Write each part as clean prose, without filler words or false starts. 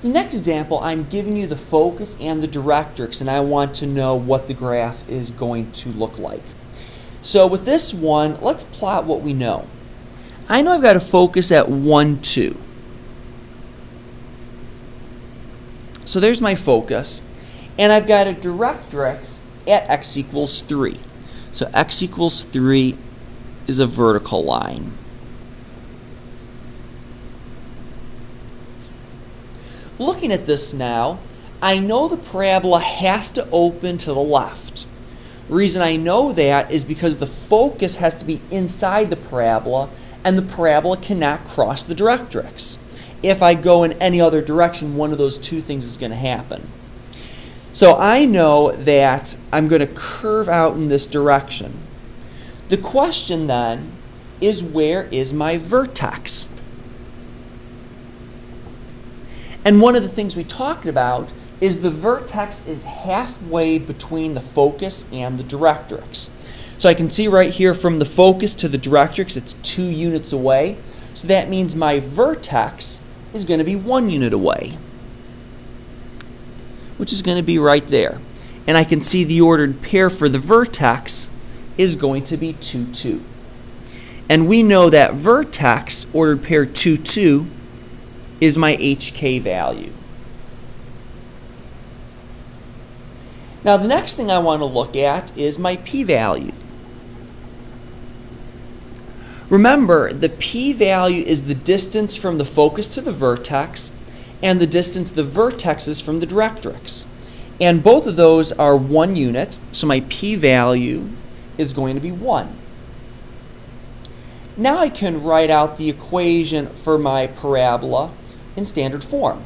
The next example, I'm giving you the focus and the directrix, and I want to know what the graph is going to look like. So with this one, let's plot what we know. I know I've got a focus at 1, 2. So there's my focus. And I've got a directrix at x equals 3. So x equals 3 is a vertical line. Looking at this now, I know the parabola has to open to the left. The reason I know that is because the focus has to be inside the parabola, and the parabola cannot cross the directrix. If I go in any other direction, one of those two things is going to happen. So I know that I'm going to curve out in this direction. The question then is, where is my vertex? And one of the things we talked about is the vertex is halfway between the focus and the directrix. So I can see right here from the focus to the directrix, it's 2 units away. So that means my vertex is going to be 1 unit away, which is going to be right there. And I can see the ordered pair for the vertex is going to be 2, 2. And we know that vertex, ordered pair 2, 2, is my HK value. Now the next thing I want to look at is my p-value. Remember, the p-value is the distance from the focus to the vertex and the distance the vertex is from the directrix. And both of those are 1 unit, so my p-value is going to be 1. Now I can write out the equation for my parabola in standard form.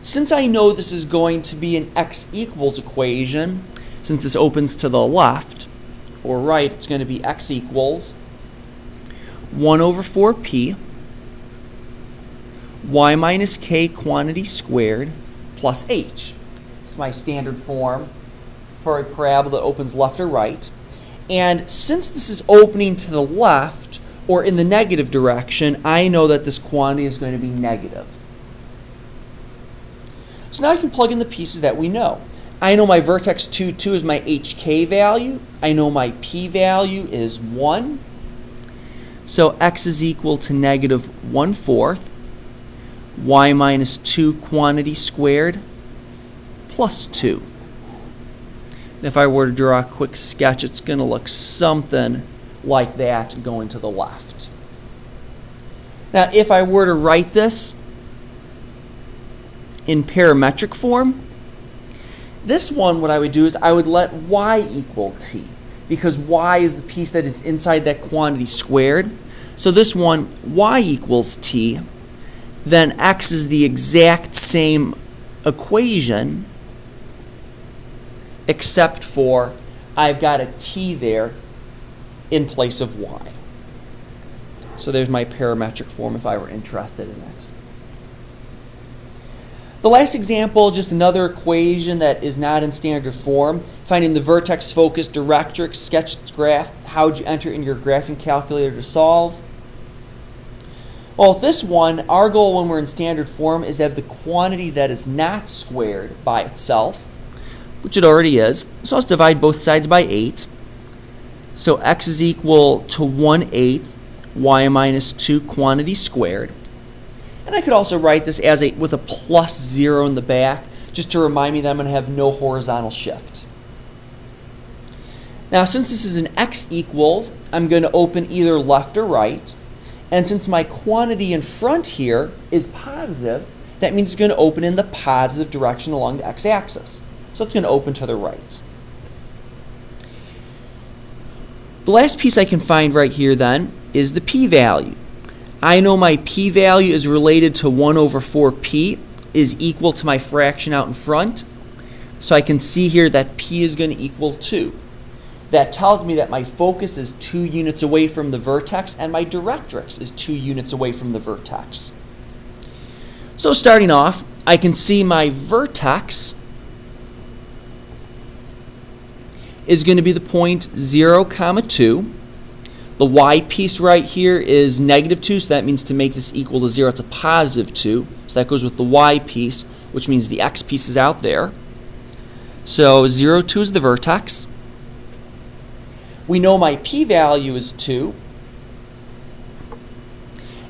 Since I know this is going to be an x equals equation, since this opens to the left or right, it's going to be x equals 1 over 4p y minus k quantity squared plus h. It's my standard form for a parabola that opens left or right. And since this is opening to the left or in the negative direction, I know that this quantity is going to be negative. So now I can plug in the pieces that we know. I know my vertex 2, 2 is my HK value. I know my P value is 1. So x is equal to negative 1/4 y minus 2 quantity squared plus 2. And if I were to draw a quick sketch, it's going to look something like that going to the left. Now if I were to write this in parametric form, this one, what I would do is I would let y equal t, because y is the piece that is inside that quantity squared. So this one, y equals t, then x is the exact same equation, except for I've got a t there in place of y. So there's my parametric form if I were interested in it. The last example, just another equation that is not in standard form. Finding the vertex, focus, directrix, sketch graph. How would you enter in your graphing calculator to solve? Well, with this one, our goal when we're in standard form is to have the quantity that is not squared by itself, which it already is. So let's divide both sides by 8. So x is equal to 1/8 y minus 2 quantity squared. And I could also write this as with a plus 0 in the back, just to remind me that I'm going to have no horizontal shift. Now, since this is an x equals, I'm going to open either left or right. And since my quantity in front here is positive, that means it's going to open in the positive direction along the x-axis. So it's going to open to the right. The last piece I can find right here then is the p-value. I know my p-value is related to 1 over 4p is equal to my fraction out in front. So I can see here that p is going to equal 2. That tells me that my focus is 2 units away from the vertex and my directrix is 2 units away from the vertex. So starting off, I can see my vertex is going to be the point 0, 2. The y piece right here is negative 2, so that means to make this equal to 0, it's a positive 2. So that goes with the y piece. which means the x piece is out there. So 0, 2 is the vertex. We know my p-value is 2.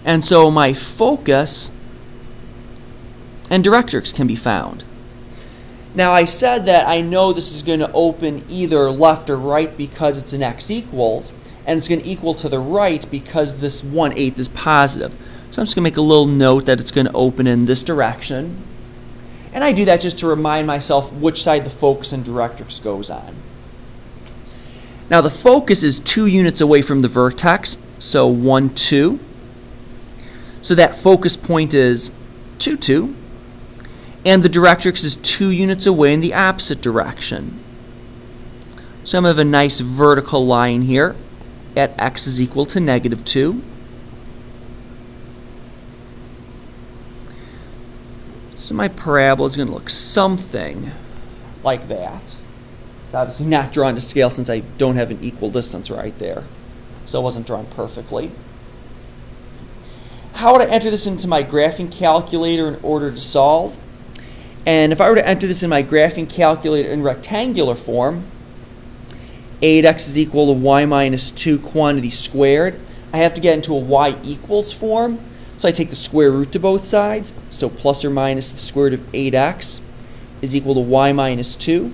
And so my focus and directrix can be found. Now I said that I know this is going to open either left or right because it's an x equals, and it's going to equal to the right because this 1/8 is positive. So I'm just going to make a little note that it's going to open in this direction. And I do that just to remind myself which side the focus and directrix goes on. Now the focus is 2 units away from the vertex, so 1, 2. So that focus point is 2, 2. And the directrix is 2 units away in the opposite direction. So I'm going to have a nice vertical line here at x is equal to -2. So my parabola is going to look something like that. It's obviously not drawn to scale since I don't have an equal distance right there. So it wasn't drawn perfectly. How would I enter this into my graphing calculator in order to solve? And if I were to enter this in my graphing calculator in rectangular form, 8x is equal to y minus 2 quantity squared. I have to get into a y equals form. So I take the square root to both sides. So plus or minus the square root of 8x is equal to y minus 2.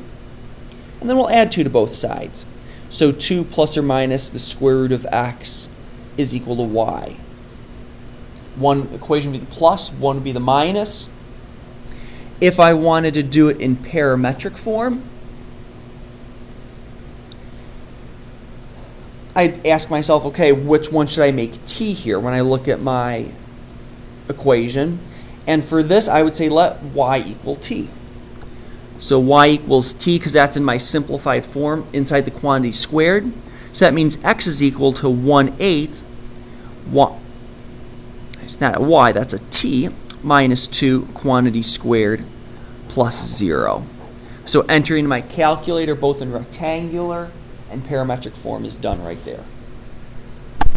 And then we'll add 2 to both sides. So 2 plus or minus the square root of x is equal to y. One equation would be the plus, one would be the minus. If I wanted to do it in parametric form, I'd ask myself, okay, which one should I make t here when I look at my equation? And for this, I would say let y equal t. So y equals t, because that's in my simplified form inside the quantity squared. So that means x is equal to 1/8 y. It's not a y, that's a t, minus 2 quantity squared plus 0. So entering my calculator both in rectangular and parametric form is done right there.